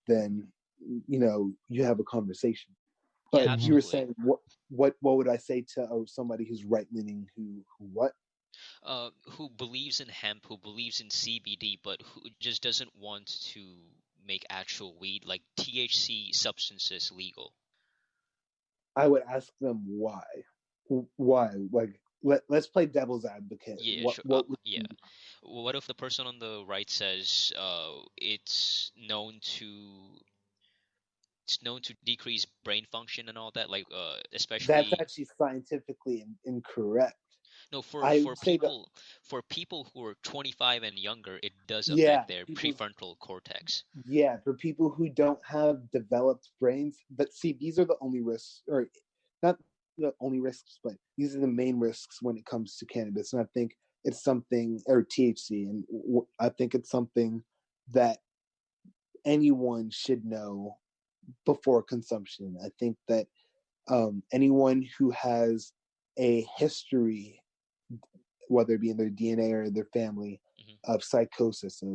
then you have a conversation. Yeah, But you were absolutely. saying what would I say to somebody who's right leaning who what? Who believes in hemp, who believes in CBD, but who just doesn't want to make actual weed, like THC substances, legal. I would ask them why. Why? Like let's play devil's advocate. Yeah, What sure. what would Yeah. What if the person on the right says it's known to decrease brain function and all that, like that's especially actually scientifically incorrect. no, for I would say that for people who are 25 and younger, it does yeah, affect their people's prefrontal cortex. yeah, for people who don't have developed brains, but see, these are the only risks, or not the only risks, but these are the main risks when it comes to cannabis. And I think it's something, or THC, and I think it's something that anyone should know before consumption. I think that anyone who has a history, whether it be in their DNA or their family, Hmm. of psychosis, so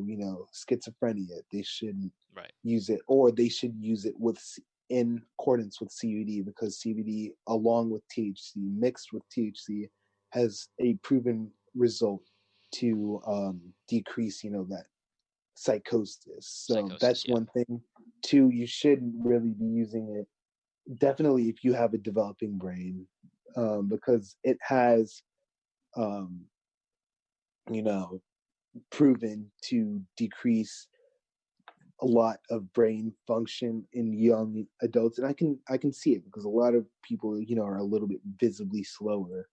schizophrenia, they shouldn't Right. use it, or they should use it in accordance with CBD, because CBD, along with THC, mixed with THC, has a proven result to decrease, that psychosis. So Psychosis, that's yeah. one thing. Two, you shouldn't really be using it. Definitely, if you have a developing brain, because it has, um, you know, proven to decrease a lot of brain function in young adults, and I can see it because a lot of people are a little bit visibly slower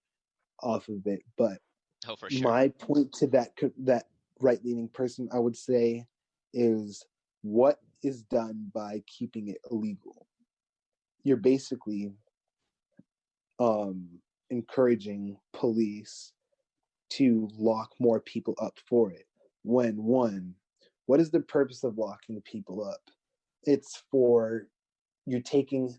off of it. But Oh, for sure. my point to that right leaning person, I would say, is what is done by keeping it illegal. You're basically um, encouraging police to lock more people up for it. When one, what is the purpose of locking people up? It's for you're taking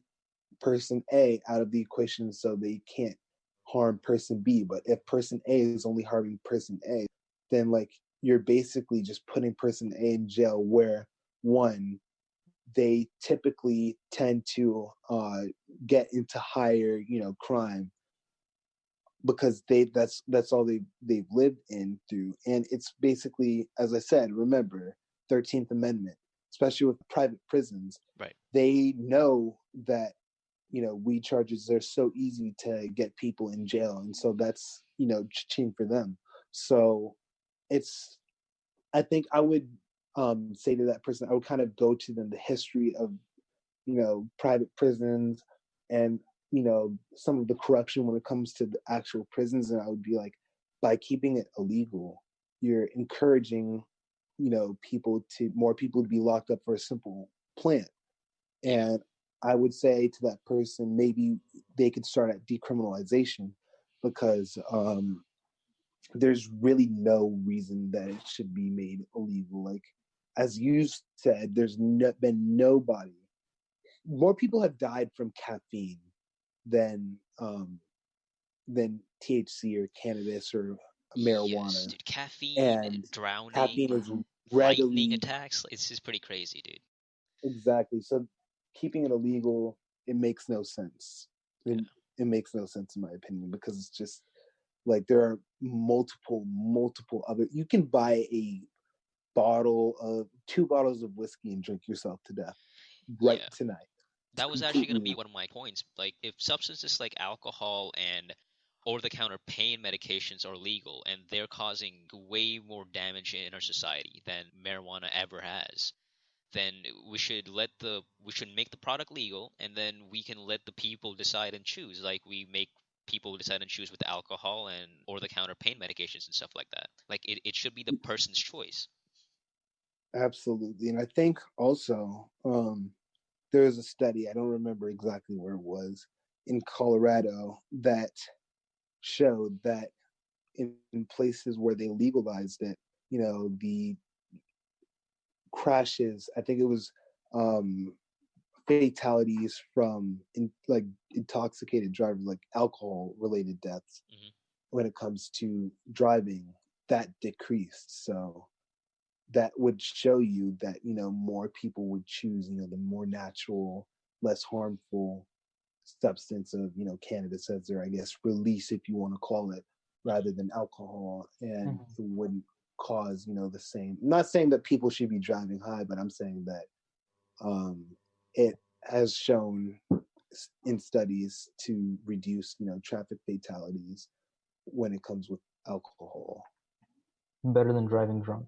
person A out of the equation so they can't harm person B. But if person A is only harming person A, then like you're basically just putting person A in jail, where one, they typically tend to get into higher crime, because that's all they've lived in through. And it's basically, as I said, remember, 13th Amendment, especially with private prisons, Right. they know that weed charges are so easy to get people in jail, and so that's ching for them. So it's, I think I would say to that person, I would kind of go to them the history of private prisons, and some of the corruption when it comes to the actual prisons. And I would be like, by keeping it illegal, you're encouraging more people to be locked up for a simple plant. Yeah. And I would say to that person, maybe they could start at decriminalization, because there's really no reason that it should be made illegal. Like, as you said, there's been nobody. More people have died from caffeine than THC or cannabis or Yes, marijuana. dude. Caffeine, And caffeine drowning, is lightning readily, attacks. It's just pretty crazy, dude. exactly. So keeping it illegal, it makes no sense. It, Yeah. it makes no sense in my opinion, because it's just like there are multiple other. You can buy a bottle of 2 bottles of whiskey and drink yourself to death right Yeah. tonight. It's That was actually going to be completely one of my points. Like, if substances like alcohol and over-the-counter pain medications are legal and they're causing way more damage in our society than marijuana ever has, then we should make the product legal, and then we can let the people decide and choose, like we make people decide and choose with alcohol and over-the-counter pain medications and stuff like that. Like, it should be the person's choice. absolutely. And I think also there was a study, I don't remember exactly where it was, in Colorado, that showed that in places where they legalized it, the crashes, I think it was um, fatalities from like intoxicated drivers, like alcohol related deaths, Hmm. when it comes to driving, that decreased. So that would show you that, you know, more people would choose, you know, the more natural, less harmful substance of, you know, cannabis as their, I guess, release, if you want to call it, rather than alcohol. And it wouldn't cause, you know, the same. I'm not saying that people should be driving high, but I'm saying that it has shown in studies to reduce, you know, traffic fatalities when it comes with alcohol. Better than driving drunk.